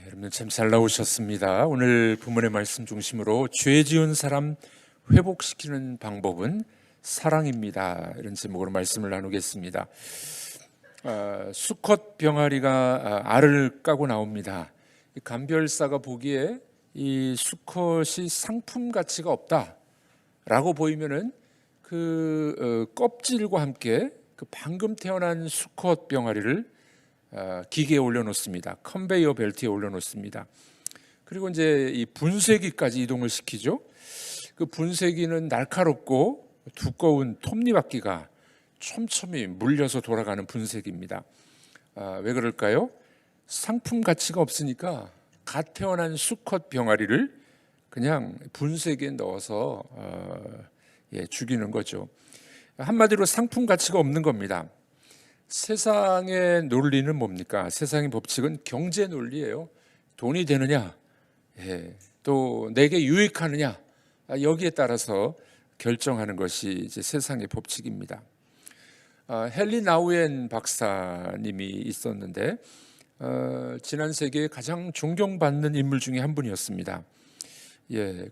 여러분 참 잘 나오셨습니다. 오늘 본문의 말씀 중심으로 죄 지은 사람 회복시키는 방법은 사랑입니다. 이런 제목으로 말씀을 나누겠습니다. 수컷 병아리가 알을 까고 나옵니다. 감별사가 보기에 이 수컷이 상품 가치가 없다라고 보이면은 그 껍질과 함께 그 방금 태어난 수컷 병아리를 기계에 올려놓습니다. 컨베이어 벨트에 올려놓습니다. 그리고 이제 이 분쇄기까지 이동을 시키죠. 그 분쇄기는 날카롭고 두꺼운 톱니바퀴가 촘촘히 물려서 돌아가는 분쇄기입니다. 왜 그럴까요? 상품 가치가 없으니까 갓 태어난 수컷 병아리를 그냥 분쇄기에 넣어서 죽이는 거죠. 한마디로 상품 가치가 없는 겁니다. 세상의 논리는 뭡니까? 세상의 법칙은 경제 논리예요. 돈이 되느냐, 또 내게 유익하느냐, 여기에 따라서 결정하는 것이 이제 세상의 법칙입니다. 헨리 나우엔 박사님이 있었는데 지난 세계에 가장 존경받는 인물 중에 한 분이었습니다.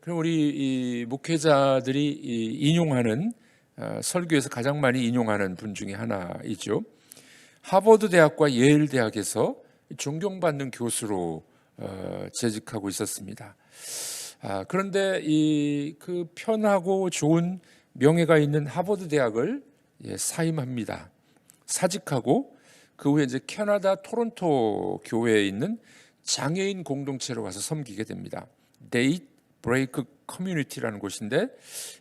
그럼 우리 이 목회자들이 인용하는 설교에서 가장 많이 인용하는 분 중에 하나이죠. 하버드 대학과 예일 대학에서 존경받는 교수로 재직하고 있었습니다. 그런데 그 편하고 좋은 명예가 있는 하버드 대학을 사임합니다. 사직하고 그 후에 이제 캐나다 토론토 교회에 있는 장애인 공동체로 가서 섬기게 됩니다. 데이트 브레이크 커뮤니티라는 곳인데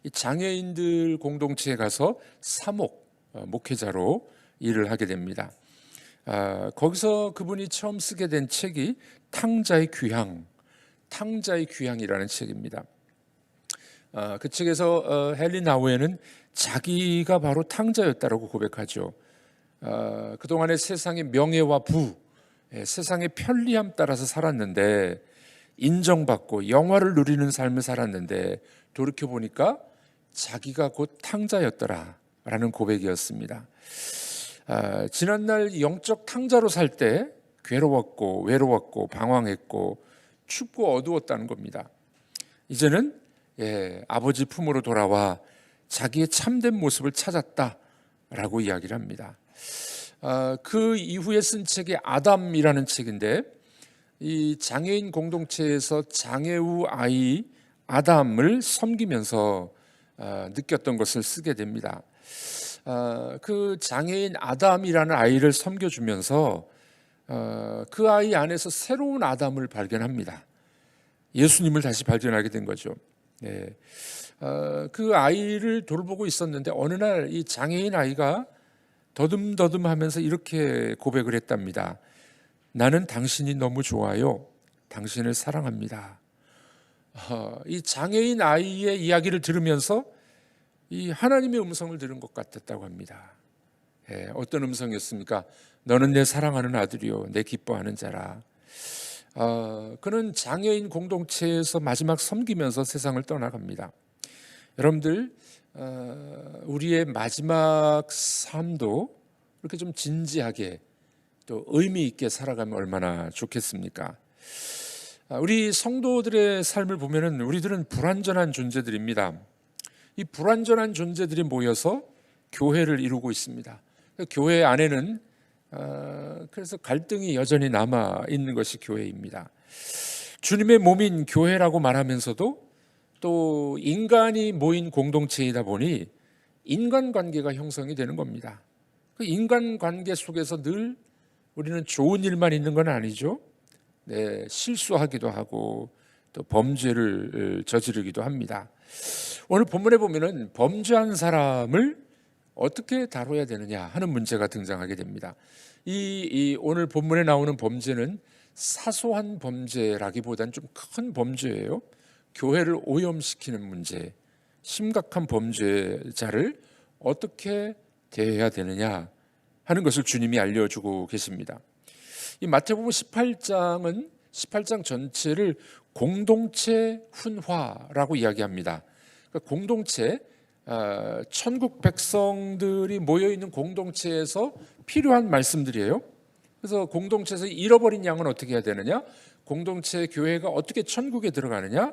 이 장애인들 공동체에 가서 사목 목회자로 일을 하게 됩니다. 거기서 그분이 처음 쓰게 된 책이 탕자의 귀향이라는 책입니다. 그 책에서 헨리 나우엔은 자기가 바로 탕자였다라고 고백하죠. 그동안의 세상의 명예와 부, 세상의 편리함 따라서 살았는데 인정받고 영화를 누리는 삶을 살았는데 돌이켜보니까 자기가 곧 탕자였더라라는 고백이었습니다. 지난날 영적 탕자로 살 때 괴로웠고 외로웠고 방황했고 춥고 어두웠다는 겁니다. 이제는 아버지 품으로 돌아와 자기의 참된 모습을 찾았다라고 이야기를 합니다. 그 이후에 쓴 책이 아담이라는 책인데 이 장애인 공동체에서 장애우 아이 아담을 섬기면서 느꼈던 것을 쓰게 됩니다. 그 장애인 아담이라는 아이를 섬겨주면서 그 아이 안에서 새로운 아담을 발견합니다. 예수님을 다시 발견하게 된 거죠. 그 아이를 돌보고 있었는데 어느 날 이 장애인 아이가 더듬더듬하면서 이렇게 고백을 했답니다. 나는 당신이 너무 좋아요. 당신을 사랑합니다. 이 장애인 아이의 이야기를 들으면서 이 하나님의 음성을 들은 것 같았다고 합니다. 어떤 음성이었습니까? 너는 내 사랑하는 아들이요 내 기뻐하는 자라. 그는 장애인 공동체에서 마지막 섬기면서 세상을 떠나갑니다. 여러분들 우리의 마지막 삶도 이렇게 좀 진지하게 또 의미 있게 살아가면 얼마나 좋겠습니까? 우리 성도들의 삶을 보면은 우리들은 불완전한 존재들입니다. 이 불완전한 존재들이 모여서 교회를 이루고 있습니다. 교회 안에는 그래서 갈등이 여전히 남아 있는 것이 교회입니다. 주님의 몸인 교회라고 말하면서도 또 인간이 모인 공동체이다 보니 인간관계가 형성이 되는 겁니다. 그 인간관계 속에서 늘 우리는 좋은 일만 있는 건 아니죠. 실수하기도 하고 또 범죄를 저지르기도 합니다. 오늘 본문에 보면은 범죄한 사람을 어떻게 다뤄야 되느냐 하는 문제가 등장하게 됩니다. 이 오늘 본문에 나오는 범죄는 사소한 범죄라기보다는 좀 큰 범죄예요. 교회를 오염시키는 문제, 심각한 범죄자를 어떻게 대해야 되느냐 하는 것을 주님이 알려주고 계십니다. 이 마태복음 18장 전체를 공동체 훈화라고 이야기합니다. 그러니까 공동체, 천국 백성들이 모여있는 공동체에서 필요한 말씀들이에요. 그래서 공동체에서 잃어버린 양은 어떻게 해야 되느냐? 공동체 교회가 어떻게 천국에 들어가느냐?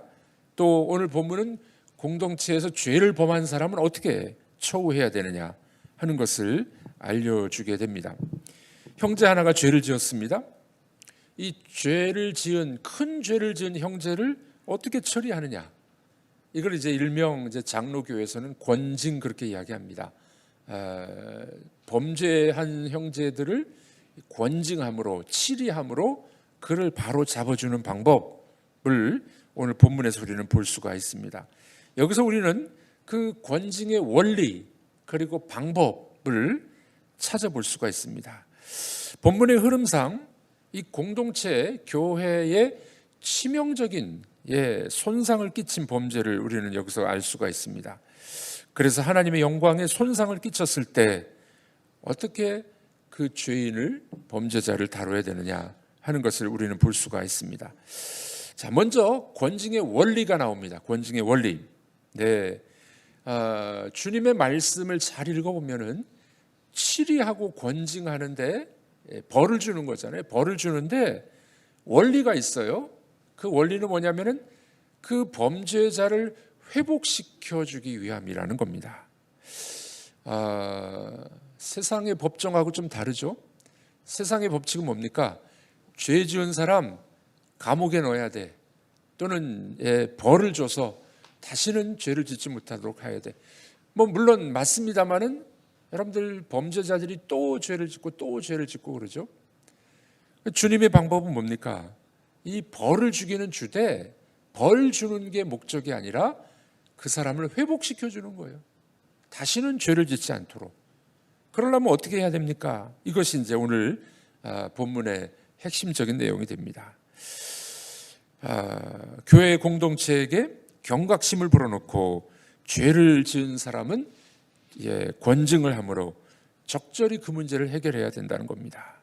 또 오늘 본문은 공동체에서 죄를 범한 사람은 어떻게 처우해야 되느냐 하는 것을 알려주게 됩니다. 형제 하나가 죄를 지었습니다. 이 큰 죄를 지은 형제를 어떻게 처리하느냐? 이걸 이제 일명 장로교에서는 권징 그렇게 이야기합니다. 범죄한 형제들을 권징함으로 치리함으로 그를 바로 잡아주는 방법을 오늘 본문에서 우리는 볼 수가 있습니다. 여기서 우리는 그 권징의 원리 그리고 방법을 찾아볼 수가 있습니다. 본문의 흐름상 이 공동체 교회의 치명적인 손상을 끼친 범죄를 우리는 여기서 알 수가 있습니다. 그래서 하나님의 영광에 손상을 끼쳤을 때 어떻게 그 죄인을 범죄자를 다뤄야 되느냐 하는 것을 우리는 볼 수가 있습니다. 자, 먼저 권징의 원리가 나옵니다. 권징의 원리. 주님의 말씀을 잘 읽어보면은 치리하고 권징하는데 벌을 주는 거잖아요. 벌을 주는데 원리가 있어요. 그 원리는 뭐냐면은 그 범죄자를 회복시켜 주기 위함이라는 겁니다. 세상의 법정하고 좀 다르죠. 세상의 법칙은 뭡니까? 죄 지은 사람 감옥에 넣어야 돼. 또는 벌을 줘서 다시는 죄를 짓지 못하도록 해야 돼. 물론 맞습니다만은 여러분들 범죄자들이 또 죄를 짓고 또 죄를 짓고 그러죠. 주님의 방법은 뭡니까? 이 벌을 주기는 주되 벌 주는 게 목적이 아니라 그 사람을 회복시켜 주는 거예요. 다시는 죄를 짓지 않도록. 그러려면 어떻게 해야 됩니까? 이것이 이제 오늘 본문의 핵심적인 내용이 됩니다. 교회 공동체에게 경각심을 불어넣고 죄를 지은 사람은 권징을 함으로 적절히 그 문제를 해결해야 된다는 겁니다.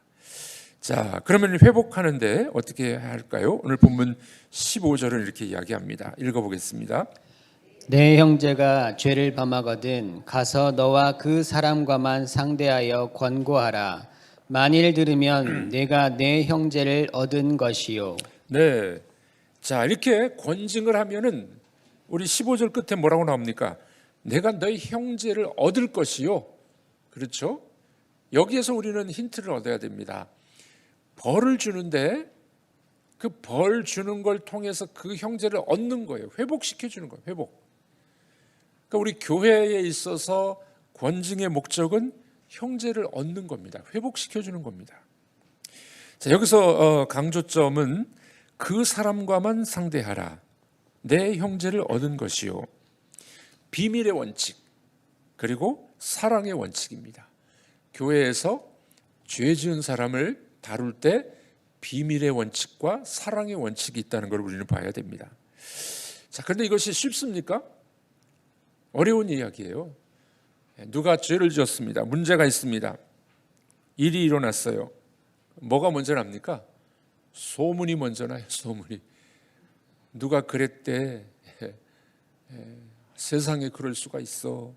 자, 그러면 회복하는데 어떻게 해야 할까요? 오늘 본문 15절은 이렇게 이야기합니다. 읽어보겠습니다. 내 형제가 죄를 범하거든 가서 너와 그 사람과만 상대하여 권고하라. 만일 들으면 내가 내 형제를 얻은 것이요. 네. 자, 이렇게 권징을 하면은 우리 15절 끝에 뭐라고 나옵니까? 내가 너희 형제를 얻을 것이요. 그렇죠? 여기에서 우리는 힌트를 얻어야 됩니다. 벌을 주는데 그 벌 주는 걸 통해서 그 형제를 얻는 거예요. 회복시켜 주는 거예요. 회복. 그러니까 우리 교회에 있어서 권징의 목적은 형제를 얻는 겁니다. 회복시켜 주는 겁니다. 자, 여기서 강조점은 그 사람과만 상대하라. 내 형제를 얻은 것이요. 비밀의 원칙 그리고 사랑의 원칙입니다. 교회에서 죄 지은 사람을 다룰 때 비밀의 원칙과 사랑의 원칙이 있다는 걸 우리는 봐야 됩니다. 자, 그런데 이것이 쉽습니까? 어려운 이야기예요. 누가 죄를 지었습니다. 문제가 있습니다. 일이 일어났어요. 뭐가 먼저 납니까? 소문이 먼저 나요. 소문이. 누가 그랬대. 세상에 그럴 수가 있어.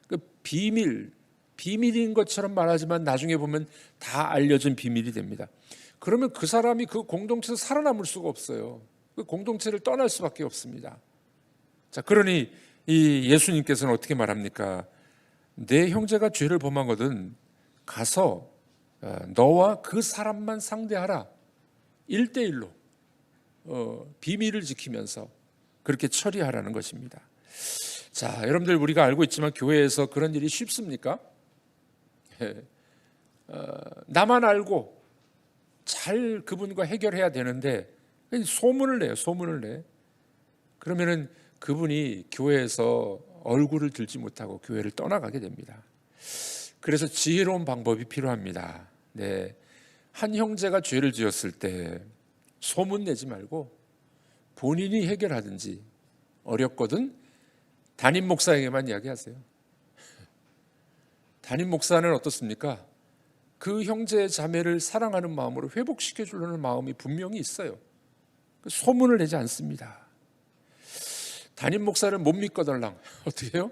그 비밀인 것처럼 말하지만 나중에 보면 다 알려진 비밀이 됩니다. 그러면 그 사람이 그 공동체에서 살아남을 수가 없어요. 그 공동체를 떠날 수밖에 없습니다. 자, 그러니 이 예수님께서는 어떻게 말합니까? 내 형제가 죄를 범하거든 가서 너와 그 사람만 상대하라. 1대1로 비밀을 지키면서 그렇게 처리하라는 것입니다. 자, 여러분들 우리가 알고 있지만 교회에서 그런 일이 쉽습니까? 나만 알고 잘 그분과 해결해야 되는데 소문을 내요. 소문을 내. 그러면은 그분이 교회에서 얼굴을 들지 못하고 교회를 떠나가게 됩니다. 그래서 지혜로운 방법이 필요합니다. 네, 한 형제가 죄를 지었을 때 소문 내지 말고 본인이 해결하든지, 어렵거든 담임 목사에게만 이야기하세요. 담임 목사는 어떻습니까? 그 형제 자매를 사랑하는 마음으로 회복시켜 주려는 마음이 분명히 있어요. 소문을 내지 않습니다. 담임 목사를 못 믿거들랑 어떻게 해요?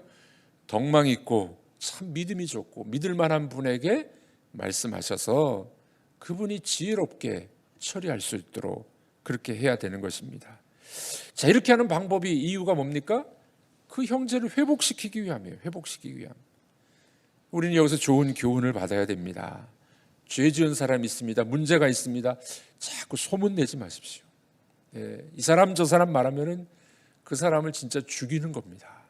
덕망 있고 참 믿음이 좋고 믿을 만한 분에게 말씀하셔서 그분이 지혜롭게 처리할 수 있도록 그렇게 해야 되는 것입니다. 자, 이렇게 하는 방법이 이유가 뭡니까? 그 형제를 회복시키기 위함이에요. 회복시키기 위함. 우리는 여기서 좋은 교훈을 받아야 됩니다. 죄 지은 사람이 있습니다. 문제가 있습니다. 자꾸 소문내지 마십시오. 이 사람 저 사람 말하면은 그 사람을 진짜 죽이는 겁니다.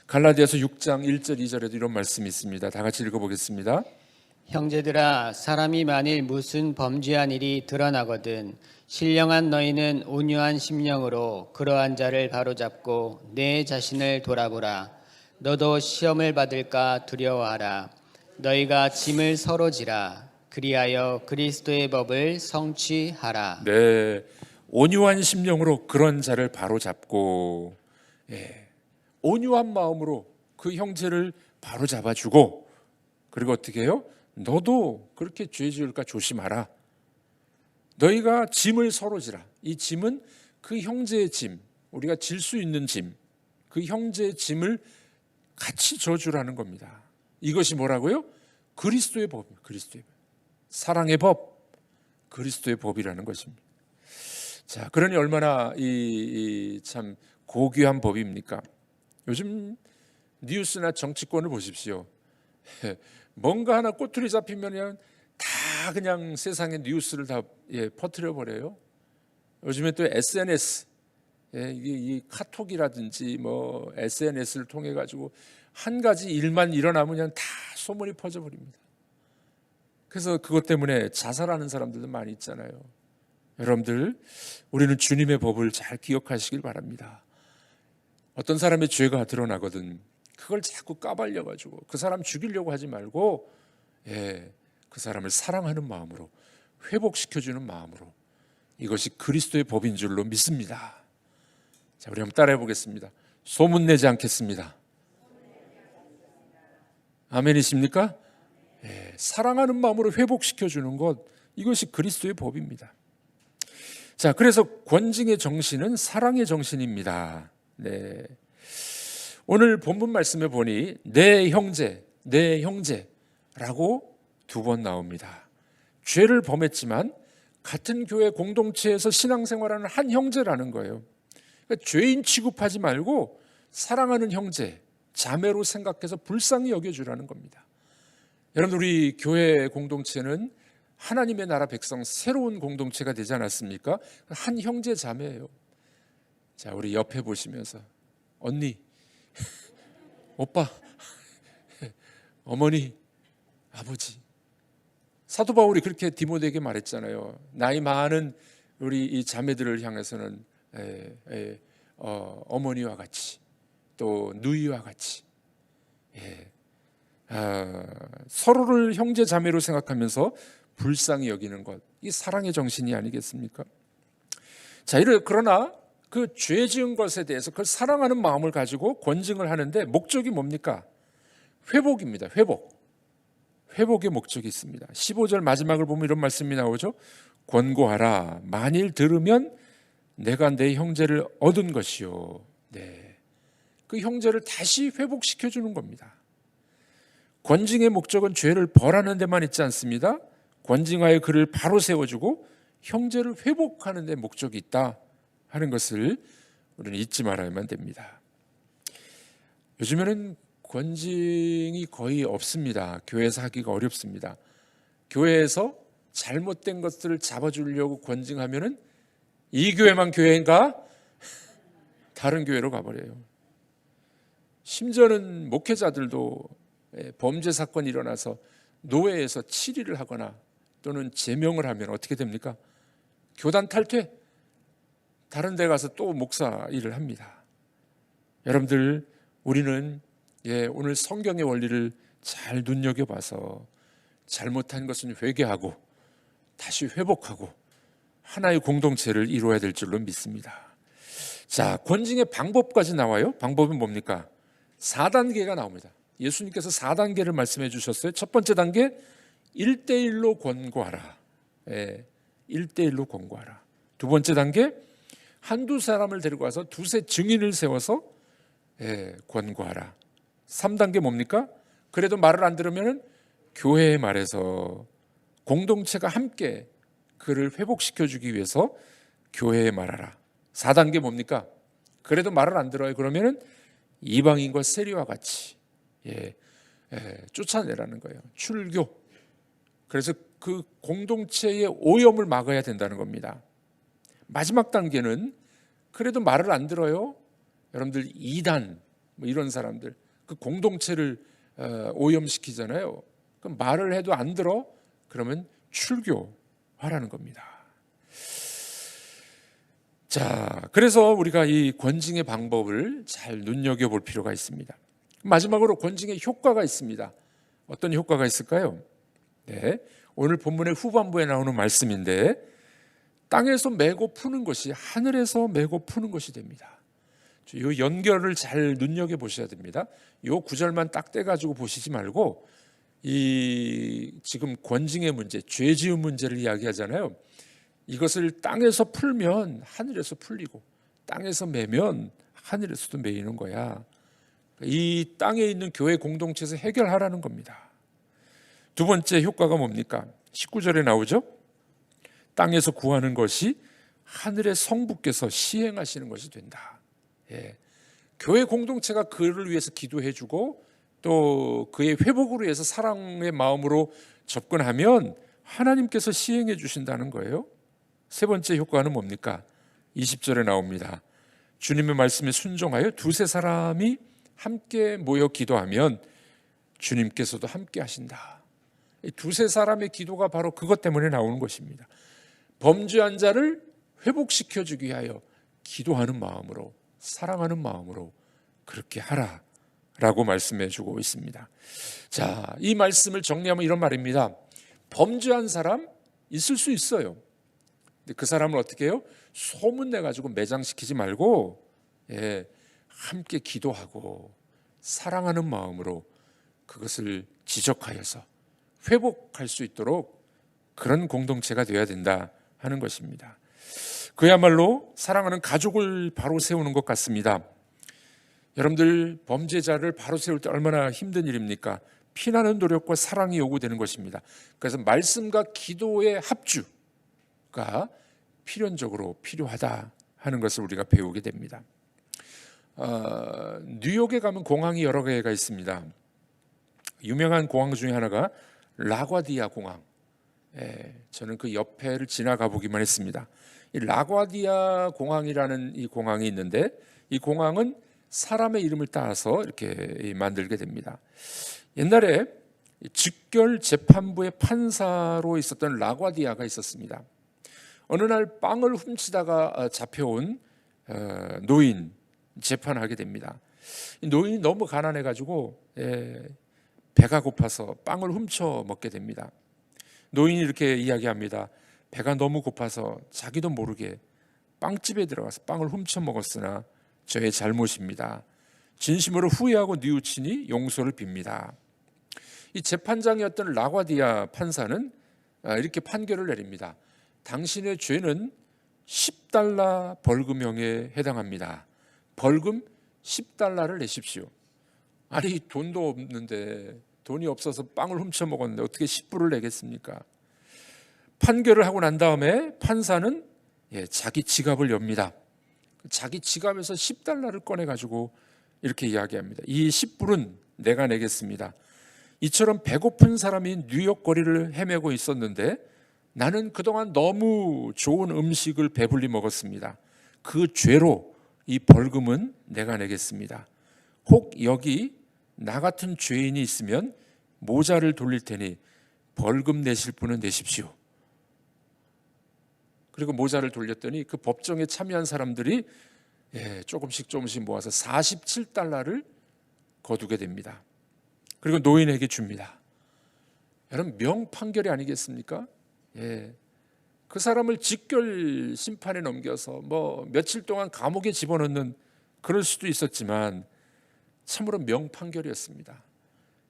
갈라디아서 6장 1절 2절에도 이런 말씀이 있습니다. 다 같이 읽어보겠습니다. 형제들아, 사람이 만일 무슨 범죄한 일이 드러나거든 신령한 너희는 온유한 심령으로 그러한 자를 바로잡고 내 자신을 돌아보라. 너도 시험을 받을까 두려워하라. 너희가 짐을 서로 지라. 그리하여 그리스도의 법을 성취하라. 네, 온유한 심령으로 그런 자를 바로잡고, 온유한 마음으로 그 형제를 바로잡아주고, 그리고 어떻게 해요? 너도 그렇게 죄 지을까 조심하라. 너희가 짐을 서로 지라. 이 짐은 그 형제의 짐, 우리가 질 수 있는 짐, 그 형제의 짐을 같이 져주라는 겁니다. 이것이 뭐라고요? 그리스도의 법입니다. 그리스도의 법. 사랑의 법, 그리스도의 법이라는 것입니다. 자, 그러니 얼마나 참 고귀한 법입니까? 요즘 뉴스나 정치권을 보십시오. 뭔가 하나 꼬투리 잡히면 그냥 세상의 뉴스를 다 퍼뜨려 버려요. 요즘에 또 SNS, 이 카톡이라든지 뭐 SNS를 통해 가지고 한 가지 일만 일어나면 그냥 다 소문이 퍼져 버립니다. 그래서 그것 때문에 자살하는 사람들도 많이 있잖아요. 여러분들, 우리는 주님의 법을 잘 기억하시길 바랍니다. 어떤 사람의 죄가 드러나거든 그걸 자꾸 까발려 가지고 그 사람 죽이려고 하지 말고, 그 사람을 사랑하는 마음으로 회복시켜주는 마음으로, 이것이 그리스도의 법인 줄로 믿습니다. 자, 우리 한번 따라해 보겠습니다. 소문내지 않겠습니다. 아멘이십니까? 사랑하는 마음으로 회복시켜주는 것, 이것이 그리스도의 법입니다. 자, 그래서 권징의 정신은 사랑의 정신입니다. 네. 오늘 본문 말씀에 보니 내 형제라고 2번 나옵니다. 죄를 범했지만 같은 교회 공동체에서 신앙생활하는 한 형제라는 거예요. 그러니까 죄인 취급하지 말고 사랑하는 형제, 자매로 생각해서 불쌍히 여겨주라는 겁니다. 여러분, 우리 교회 공동체는 하나님의 나라 백성 새로운 공동체가 되지 않았습니까? 한 형제 자매예요. 자, 우리 옆에 보시면서 언니, 오빠, 어머니, 아버지. 사도 바울이 그렇게 디모데에게 말했잖아요. 나이 많은 우리 이 자매들을 향해서는 어머니와 같이, 또 누이와 같이, 서로를 형제 자매로 생각하면서 불쌍히 여기는 것, 이 사랑의 정신이 아니겠습니까? 자, 그러나 그 죄 지은 것에 대해서 그걸 사랑하는 마음을 가지고 권징을 하는데 목적이 뭡니까? 회복입니다. 회복의 목적이 있습니다. 15절 마지막을 보면 이런 말씀이 나오죠. 권고하라. 만일 들으면 내가 내 형제를 얻은 것이요. 네. 그 형제를 다시 회복시켜 주는 겁니다. 권징의 목적은 죄를 벌하는 데만 있지 않습니다. 권징하여 그를 바로 세워주고 형제를 회복하는 데 목적이 있다 하는 것을 우리는 잊지 말아야만 됩니다. 요즘에는 권징이 거의 없습니다. 교회에서 하기가 어렵습니다. 교회에서 잘못된 것들을 잡아주려고 권징하면은 이 교회만 교회인가? 다른 교회로 가버려요. 심지어는 목회자들도 범죄 사건이 일어나서 노회에서 치리를 하거나 또는 제명을 하면 어떻게 됩니까? 교단 탈퇴, 다른 데 가서 또 목사 일을 합니다. 여러분들, 우리는 오늘 성경의 원리를 잘 눈여겨봐서 잘못한 것은 회개하고 다시 회복하고 하나의 공동체를 이루어야 될 줄로 믿습니다. 자, 권징의 방법까지 나와요. 방법은 뭡니까? 4단계가 나옵니다. 예수님께서 4단계를 말씀해 주셨어요. 첫 번째 단계, 1대1로 권고하라. 1대1로 권고하라. 두 번째 단계, 한두 사람을 데리고 와서 두세 증인을 세워서 권고하라. 3단계 뭡니까? 그래도 말을 안 들으면 교회에 말해서 공동체가 함께 그를 회복시켜주기 위해서 교회에 말하라. 4단계 뭡니까? 그래도 말을 안 들어요. 그러면은 이방인과 세리와 같이 쫓아내라는 거예요. 출교. 그래서 그 공동체의 오염을 막아야 된다는 겁니다. 마지막 단계는 그래도 말을 안 들어요. 여러분들 이단 뭐 이런 사람들 그 공동체를 오염시키잖아요. 그럼 말을 해도 안 들어? 그러면 출교하라는 겁니다. 자, 그래서 우리가 이 권징의 방법을 잘 눈여겨볼 필요가 있습니다. 마지막으로 권징의 효과가 있습니다. 어떤 효과가 있을까요? 네, 오늘 본문의 후반부에 나오는 말씀인데 땅에서 메고 푸는 것이 하늘에서 메고 푸는 것이 됩니다. 이 연결을 잘 눈여겨보셔야 됩니다. 이 구절만 딱 떼가지고 보시지 말고 이 지금 권징의 문제, 죄 지은 문제를 이야기하잖아요. 이것을 땅에서 풀면 하늘에서 풀리고 땅에서 매면 하늘에서도 매이는 거야. 이 땅에 있는 교회 공동체에서 해결하라는 겁니다. 두 번째 효과가 뭡니까? 19절에 나오죠. 땅에서 구하는 것이 하늘의 성부께서 시행하시는 것이 된다. 교회 공동체가 그를 위해서 기도해주고 또 그의 회복을 위해서 사랑의 마음으로 접근하면 하나님께서 시행해 주신다는 거예요. 세 번째 효과는 뭡니까? 20절에 나옵니다. 주님의 말씀에 순종하여 두세 사람이 함께 모여 기도하면 주님께서도 함께 하신다. 두세 사람의 기도가 바로 그것 때문에 나오는 것입니다. 범죄한 자를 회복시켜주기 위하여 기도하는 마음으로 사랑하는 마음으로 그렇게 하라라고 말씀해 주고 있습니다. 자, 이 말씀을 정리하면 이런 말입니다. 범죄한 사람 있을 수 있어요. 근데 그 사람을 어떻게 해요? 소문내가지고 매장시키지 말고 함께 기도하고 사랑하는 마음으로 그것을 지적하여서 회복할 수 있도록 그런 공동체가 되어야 된다 하는 것입니다. 그야말로 사랑하는 가족을 바로 세우는 것 같습니다. 여러분들 범죄자를 바로 세울 때 얼마나 힘든 일입니까? 피나는 노력과 사랑이 요구되는 것입니다. 그래서 말씀과 기도의 합주가 필연적으로 필요하다 하는 것을 우리가 배우게 됩니다. 뉴욕에 가면 공항이 여러 개가 있습니다. 유명한 공항 중에 하나가 라과디아 공항. 저는 그 옆에를 지나가 보기만 했습니다. 이 라과디아 공항이라는 이 공항이 있는데 이 공항은 사람의 이름을 따서 이렇게 만들게 됩니다. 옛날에 즉결 재판부의 판사로 있었던 라과디아가 있었습니다. 어느 날 빵을 훔치다가 잡혀온 노인 재판하게 됩니다. 노인이 너무 가난해가지고 배가 고파서 빵을 훔쳐 먹게 됩니다. 노인이 이렇게 이야기합니다. 배가 너무 고파서 자기도 모르게 빵집에 들어가서 빵을 훔쳐 먹었으나 저의 잘못입니다. 진심으로 후회하고 뉘우치니 용서를 빕니다. 이 재판장이었던 라과디아 판사는 이렇게 판결을 내립니다. 당신의 죄는 10달러 벌금형에 해당합니다. 벌금 10달러를 내십시오. 아니 돈도 없는데 돈이 없어서 빵을 훔쳐 먹었는데 어떻게 10불을 내겠습니까? 판결을 하고 난 다음에 판사는 자기 지갑을 엽니다. 자기 지갑에서 10달러를 꺼내가지고 이렇게 이야기합니다. 이 10불은 내가 내겠습니다. 이처럼 배고픈 사람이 뉴욕 거리를 헤매고 있었는데 나는 그동안 너무 좋은 음식을 배불리 먹었습니다. 그 죄로 이 벌금은 내가 내겠습니다. 혹 여기 나 같은 죄인이 있으면 모자를 돌릴 테니 벌금 내실 분은 내십시오. 그리고 모자를 돌렸더니 그 법정에 참여한 사람들이 조금씩 모아서 47달러를 거두게 됩니다. 그리고 노인에게 줍니다. 여러분 명판결이 아니겠습니까? 그 사람을 직결 심판에 넘겨서 뭐 며칠 동안 감옥에 집어넣는 그럴 수도 있었지만 참으로 명판결이었습니다.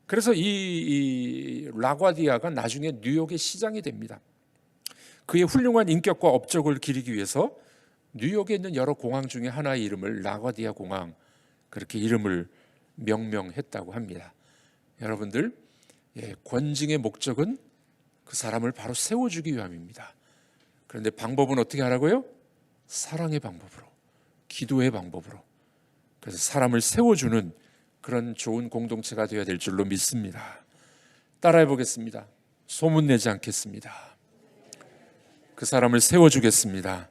그래서 이 라과디아가 나중에 뉴욕의 시장이 됩니다. 그의 훌륭한 인격과 업적을 기리기 위해서 뉴욕에 있는 여러 공항 중에 하나의 이름을 라과디아 공항 그렇게 이름을 명명했다고 합니다. 여러분들 권징의 목적은 그 사람을 바로 세워주기 위함입니다. 그런데 방법은 어떻게 하라고요? 사랑의 방법으로, 기도의 방법으로. 그래서 사람을 세워주는 그런 좋은 공동체가 되어야 될 줄로 믿습니다. 따라해 보겠습니다. 소문내지 않겠습니다. 그 사람을 세워주겠습니다.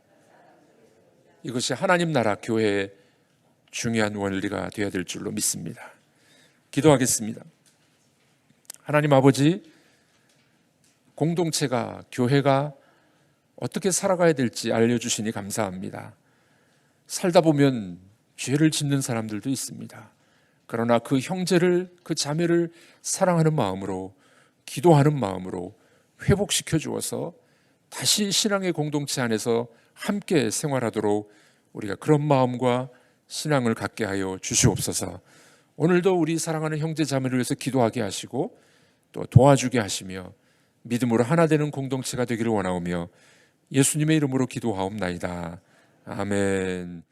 이것이 하나님 나라 교회의 중요한 원리가 되어야 될 줄로 믿습니다. 기도하겠습니다. 하나님 아버지, 공동체가, 교회가 어떻게 살아가야 될지 알려주시니 감사합니다. 살다 보면 죄를 짓는 사람들도 있습니다. 그러나 그 형제를, 그 자매를 사랑하는 마음으로, 기도하는 마음으로 회복시켜 주어서 다시 신앙의 공동체 안에서 함께 생활하도록 우리가 그런 마음과 신앙을 갖게 하여 주시옵소서. 오늘도 우리 사랑하는 형제 자매를 위해서 기도하게 하시고 또 도와주게 하시며 믿음으로 하나 되는 공동체가 되기를 원하오며 예수님의 이름으로 기도하옵나이다. 아멘.